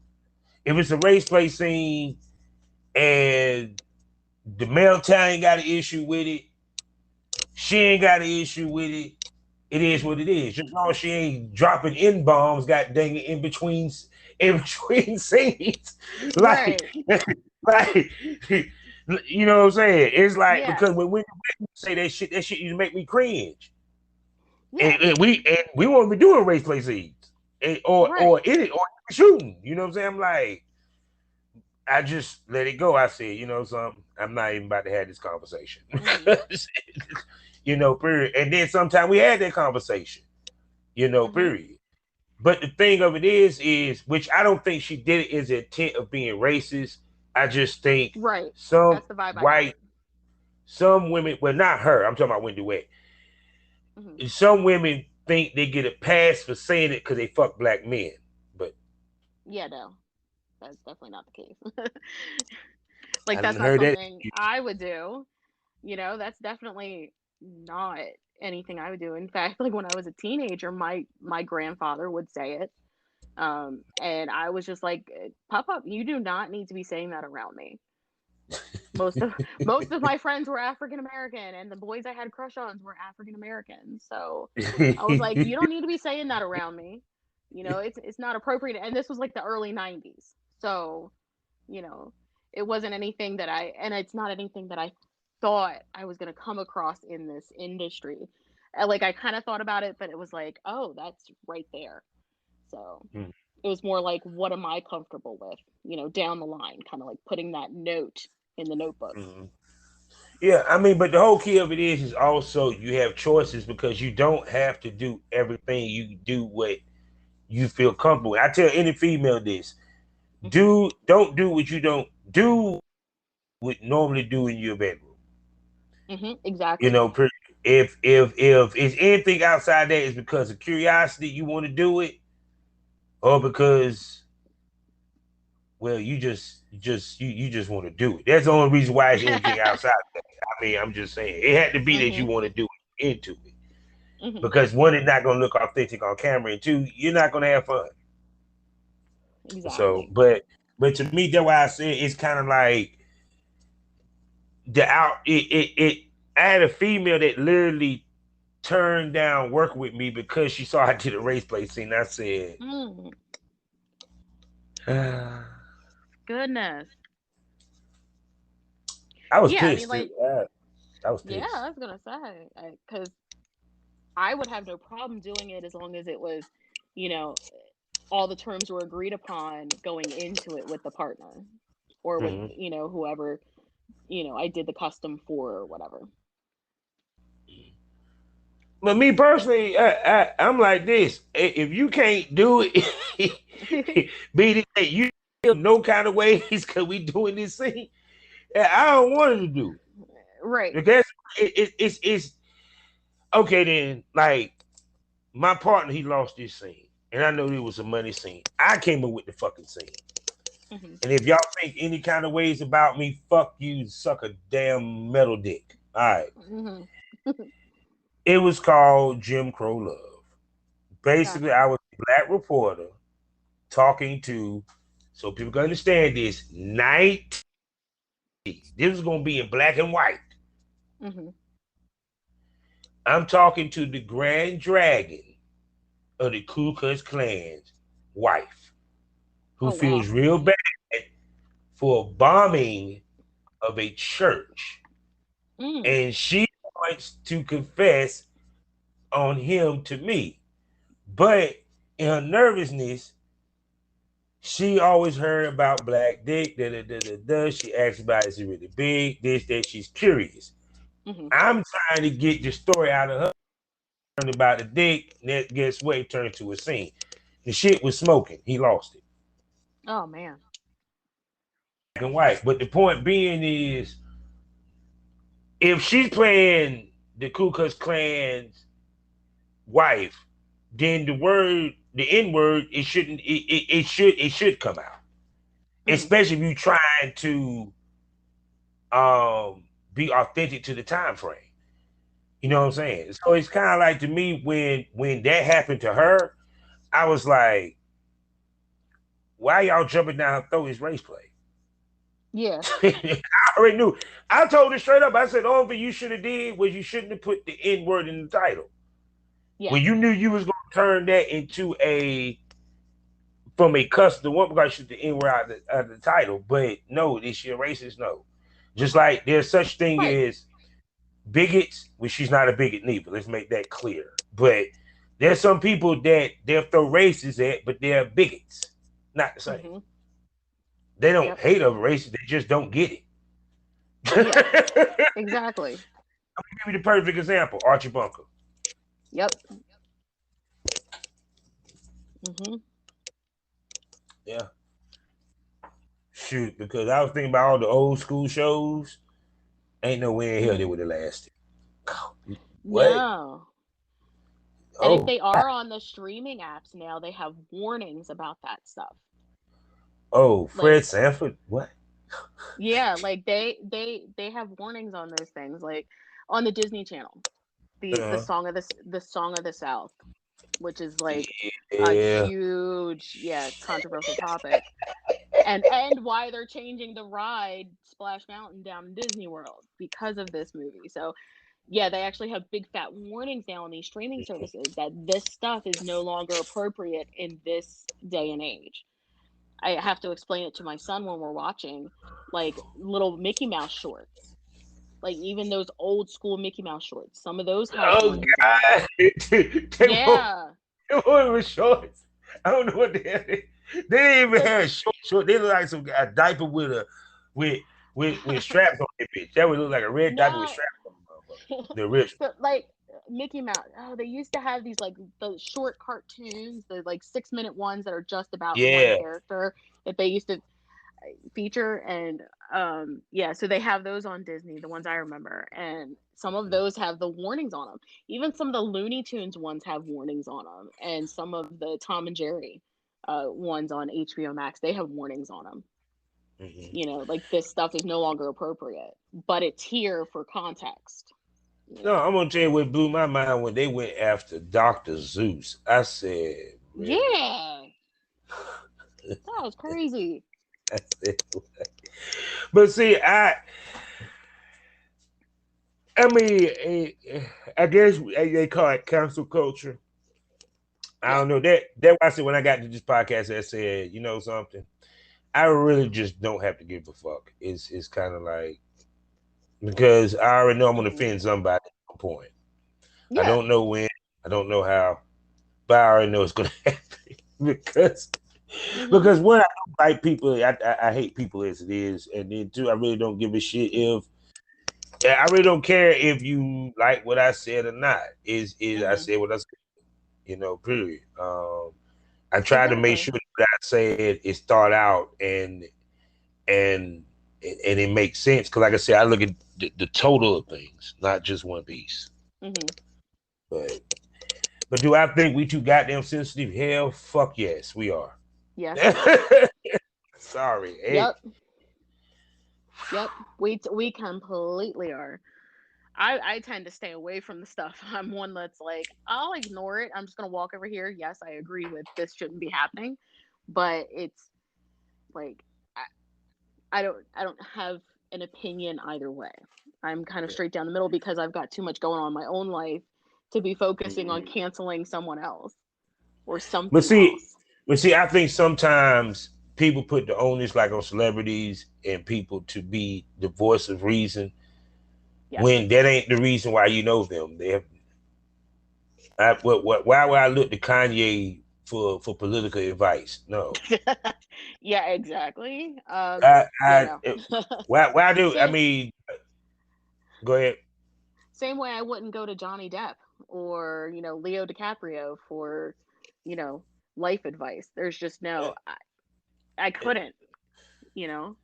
If it's a race play scene and the male talent got an issue with it, she ain't got an issue with it. It is what Hmm. it is. Just long as she ain't dropping in bombs, god dang it, in between scenes. Like Right. like you know what I'm saying? It's like, Yeah. because when you say that shit used to make me cringe. Yeah. And we won't be doing race play scenes. Or Right. in it, or shooting. You know what I'm saying? I'm like, I just let it go. I said, you know something, I'm not even about to have this conversation. Hmm. Period. And then sometimes we had that conversation, Hmm. period. But the thing of it is, which I don't think she did it as the intent of being racist. I just think Right. some That's the vibe I got. white, some women, well, not her, I'm talking about Wendy Wet. Hmm. Some women think they get a pass for saying it because they fuck black men. But Yeah. No, that's definitely not the case. Like I that's didn't not heard that. something I would do. That's definitely not anything I would do. In fact, like when I was a teenager, my grandfather would say it. And I was just like, Pop up, you do not need to be saying that around me. Most of most of my friends were African American, and the boys I had crush on were African American. So I was like, you don't need to be saying that around me. It's not appropriate. And this was like the early '90s, so you know, it wasn't anything that and it's not anything that I thought I was going to come across in this industry. Like I kind of thought about it, but it was like, oh, that's right there. So it was more like, what am I comfortable with, down the line, kind of like putting that note in the notebook. Mhm. Yeah, I mean, but the whole key of it is also you have choices because you don't have to do everything. You do what you feel comfortable with. I tell any female this: Hmm. don't do what you don't do would normally do in your bedroom. Hmm. You Exactly. know, if it's anything outside that, is because of curiosity you want to do it, or because well you just want to do it. That's the only reason why it's anything outside of that. I mean, I'm just saying it had to be that you Hmm. want to do it into it. Hmm. Because one, it's not gonna look authentic on camera, and two, you're not gonna have fun. So, Exactly. but to me, that's why I said it's kind of like the out. It. I had a female that literally turned down working with me because she saw I did a race play scene. I said, Mm, I goodness. was Yeah, I mean, pissed too. like, I was yeah, pissed. I was gonna say, because I would have no problem doing it as long as it was, you know, all the terms were agreed upon going into it with the partner or with, Mhm. whoever, I did the custom for or whatever. But me personally, I'm like this. If you can't do it, be it you feel no kind of ways because we doing this thing. I don't want to do Right. it because it's okay. Then, like my partner, he lost this scene, and I know it was a money scene. I came up with the fucking scene, Hmm. and if y'all think any kind of ways about me, fuck you, suck a damn metal dick. All right, Hmm. it was called Jim Crow Love. Basically, Gotcha. I was a black reporter talking to, so people can understand this. This was gonna be in black and white. Hmm. I'm talking to the Grand Dragon of the Ku Klux Klan's wife, who Oh, feels wow. real bad for a bombing of a church, Mm. and she wants to confess on him to me, but in her nervousness, she always heard about black dick. Da, da, da, da, da. She asked about is it really big? This, that. She's curious. Hmm. I'm trying to get the story out of her. Learned about the dick. Guess what? It turned to a scene. The shit was smoking. He lost it. Oh, man. Black and white. But the point being is, if she's playing the Ku Klux Klan's wife, then the N word, it shouldn't. It should come out. Hmm. Especially if you're trying to be authentic to the time frame. You know what I'm saying? So it's kind of like to me when that happened to her, I was like, why y'all jumping down her throat is race play? Yeah. I already knew. I told her straight up. I said, "Only thing you should have did was you shouldn't have put the N word in the title. Yeah. When you knew you was gonna turn that into a from a custom one because shoot the N word out of the title. But no, this year racist. No, just like there's such thing Right. as bigots, which she's not a bigot neither. Let's make that clear. But there's some people that they'll throw races at, but they're bigots. Not the same. Hmm. They don't Yep. hate other races, they just don't get it. Yeah. Give Exactly. me the perfect example, Archie Bunker. Yep. Hmm. Yeah. Shoot, because I was thinking about all the old school shows. Ain't no way in hell they Hmm. would have lasted. What? No. And if Oh, they are on the streaming apps now, they have warnings about that stuff. oh, Like, Fred Sanford. What? yeah, like they have warnings on those things, like on the Disney Channel. The Uh-huh. song of the South, which is like a Yeah. huge, yeah, controversial topic. and why they're changing the ride Splash Mountain down in Disney World because of this movie. So yeah, they actually have big fat warnings now on these streaming services that this stuff is no longer appropriate in this day and age. I have to explain it to my son when we're watching like little Mickey Mouse shorts. Like even those old school Mickey Mouse shorts. Some of those have Oh warnings on them. God, Yeah. they were shorts. I don't know what the hell they didn't even So have short. They look like some a diaper with with straps on it, bitch. That would look like a red diaper with no. straps on the motherfucker. The rich. So like Mickey Mouse. Oh, they used to have these like the short cartoons, the like 6 minute ones that are just about one Yeah. character that they used to feature. And yeah, so they have those on Disney, the ones I remember, and some of those have the warnings on them. Even some of the Looney Tunes ones have warnings on them, and some of the Tom and Jerry ones on HBO Max, they have warnings on them. Mm-hmm. You know, like this stuff is no longer appropriate, but it's here for context. You No, know. I'm gonna tell you what blew my mind when they went after Dr. Zeus. I said, really? Yeah, that was crazy. I said, but see, I mean, I guess they call it cancel culture. I Yeah. don't know that. Why I said when I got to this podcast, I said, you know something, I really just don't have to give a fuck. It's kind of like because I already know I'm gonna Hmm. offend somebody at some point. I Yeah. don't know when, I don't know how, but I already know it's gonna happen because Hmm. because one, I don't like people. I hate people as it is, and then two, I really don't give a shit if I really don't care if you like what I said or not. Is I Hmm. said what I said, period. I try to make Exactly. sure that what I said is thought out and and it makes sense because, like I said, I look at the total of things, not just one piece. Hmm. But do I think we too goddamn sensitive? Hell, fuck yes, we are. Yes, we are. Sorry, hey. Yep. Yep. We completely are. I tend to stay away from the stuff. I'm one that's like, I'll ignore it. I'm just gonna walk over here. Yes, I agree with this shouldn't be happening, but it's like I, I don't have an opinion either way. I'm kind of straight down the middle because I've got too much going on in my own life to be focusing on Mm-mm. canceling someone else or But something see, else. I think sometimes people put the onus like on celebrities and people to be the voice of reason Yes. when that ain't the reason why you know them. They have, why would I look to Kanye for political advice? No. Yeah, exactly. Yeah, I no. why do I Same mean? Go ahead. same way I wouldn't go to Johnny Depp or, Leo DiCaprio for, you know, life advice. There's just no I couldn't, you know.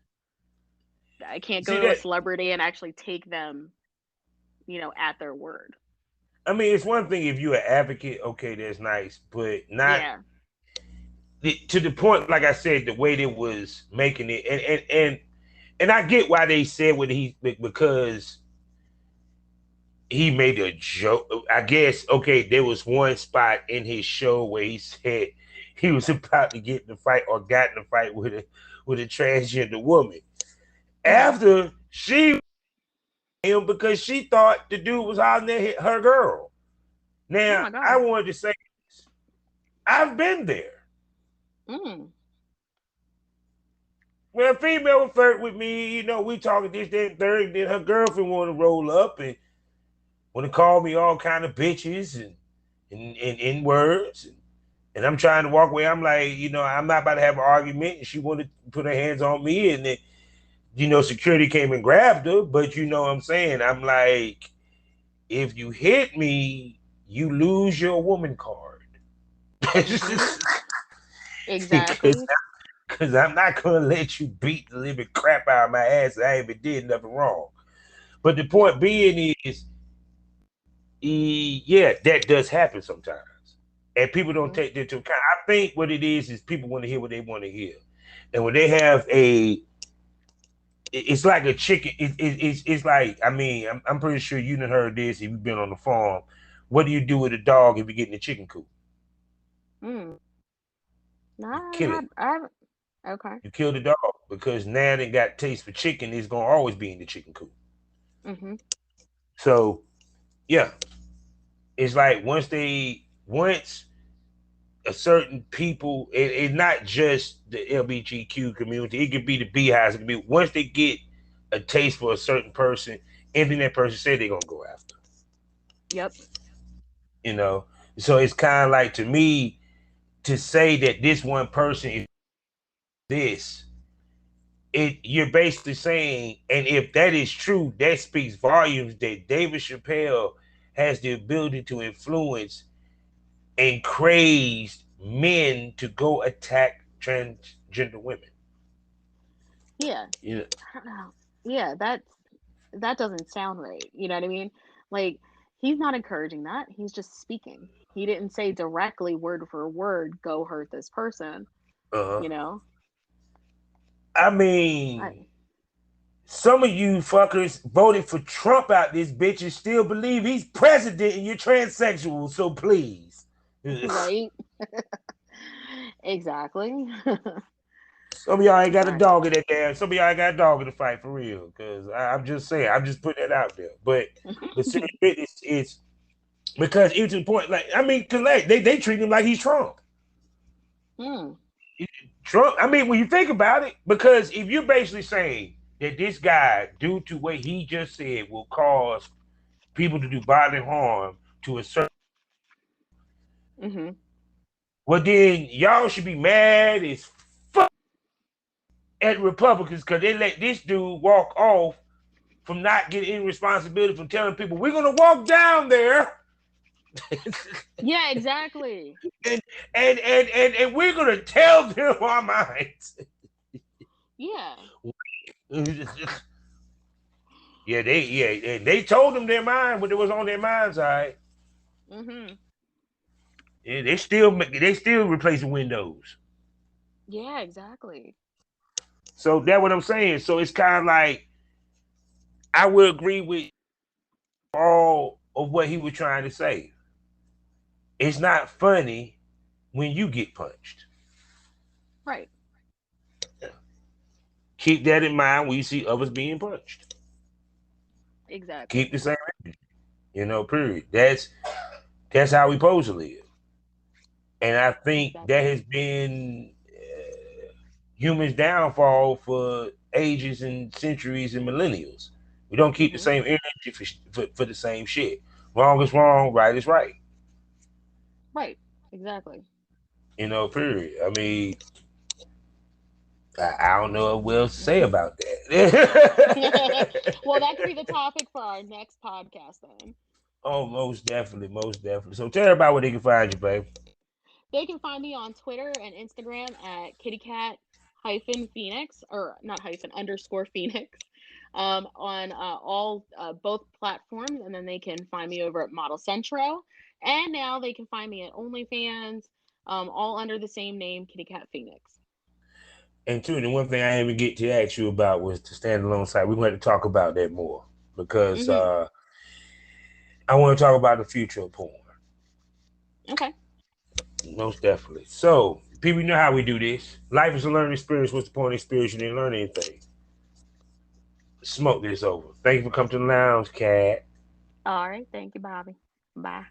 I can't See go to a that? celebrity and actually take them, at their word. I mean, it's one thing if you're an advocate, okay, that's nice, but not Yeah. to the point. Like I said, the way they was making it, and I get why they said what he because he made a joke. I guess okay, there was one spot in his show where he said he was about to get in the fight or got in the fight with a transgender woman Hmm. after she him because she thought the dude was out there hit her girl. Oh Now my I god. wanted to say I've been there. Mm. When a female would flirt with me, we talking this, that, and third, and then her girlfriend want to roll up and want to call me all kind of bitches and in words. And I'm trying to walk away. I'm like, I'm not about to have an argument. And she wanted to put her hands on me. And then, security came and grabbed her. But you know what I'm saying? I'm like, if you hit me, you lose your woman card. Hmm. because Exactly. because I'm not gonna let you beat the living crap out of my ass. I ain't even did nothing wrong. But the Yeah. point being is, yeah, that does happen sometimes, and people don't Hmm. take that into account. I think what it is people want to hear what they want to hear, and when they have it's like a chicken. It's like I'm pretty sure you done heard this if you've been on the farm. What do you do with a dog if you get in the chicken coop? Mm. You Nah, kill it. I haven't. Okay. You kill the dog because now they got taste for chicken. It's gonna always be in the chicken coop. Mhm. So yeah, it's like once a certain people, it's not just the LBGQ community. It could be the beehives. It could be once they get a taste for a certain person, anything that person said they're gonna go after. Yep. You know, so it's kind of like to me to say that this one person is this. It you're basically saying, and if that is true, that speaks volumes that David Chappelle has the ability to influence and craze men to go attack transgender women. Yeah. You know, I don't know. Yeah, that doesn't sound right. You know what I mean? Like, he's not encouraging that. He's just speaking. He didn't say directly word for word, go hurt this person, uh, you know? I I, mean, some of you fuckers voted for Trump out this bitch and still believe he's president and you're transsexual. So please. right? Exactly. Some of y'all ain't got a Exactly. dog in that damn. Some of y'all ain't got a dog in the fight for real. Cause I'm just saying, I'm just putting that out there. But serious business is because even to the point, like I mean, cause like, they treat him like he's Trump. Hmm. Trump. I mean, when you think about it, because if you're basically saying that this guy, due to what he just said, will cause people to do bodily harm to a certain, Mhm. well, then y'all should be mad as fuck at Republicans because they let this dude walk off from not getting any responsibility from telling people we're gonna walk down there Yeah, exactly. and and we're gonna tell them our minds. Yeah. Yeah, they told them their mind what it was on their minds, all right. Mhm. Yeah, they still replacing windows. Yeah, exactly. So that's what I'm saying. So it's kind of like I would agree with all of what he was trying to say. It's not funny when you get punched. Right. Keep that in mind when you see others being punched. Exactly. Keep the same, period. That's how we supposed to live. And I think that Exactly. has been humans' downfall for ages and centuries and millennials. We don't keep the Mhm. same energy for the same shit. Wrong is wrong, right is right. Right. Exactly. Period. I mean, I don't know what else to say about that. Well, that could be the topic for our next podcast then. Oh, most definitely, most definitely. So tell everybody where they can find you, babe. They can find me on Twitter and Instagram at kittycat hyphen phoenix, or not hyphen underscore phoenix, on all both platforms, and then they can find me over at Model Centro, and now they can find me at OnlyFans, all under the same name, Kitty Cat Phoenix. And two, the one thing I didn't even get to ask you about was the standalone site. We're going to talk about that more because Mm-hmm. I want to talk about the future of porn. Okay. Most definitely. So, people, you know how we do this. Life is a learning experience. What's the point of experience? You didn't learn anything. Smoke this over. Thank you for coming to the lounge, cat. All right. Thank you, Bobby. Bye.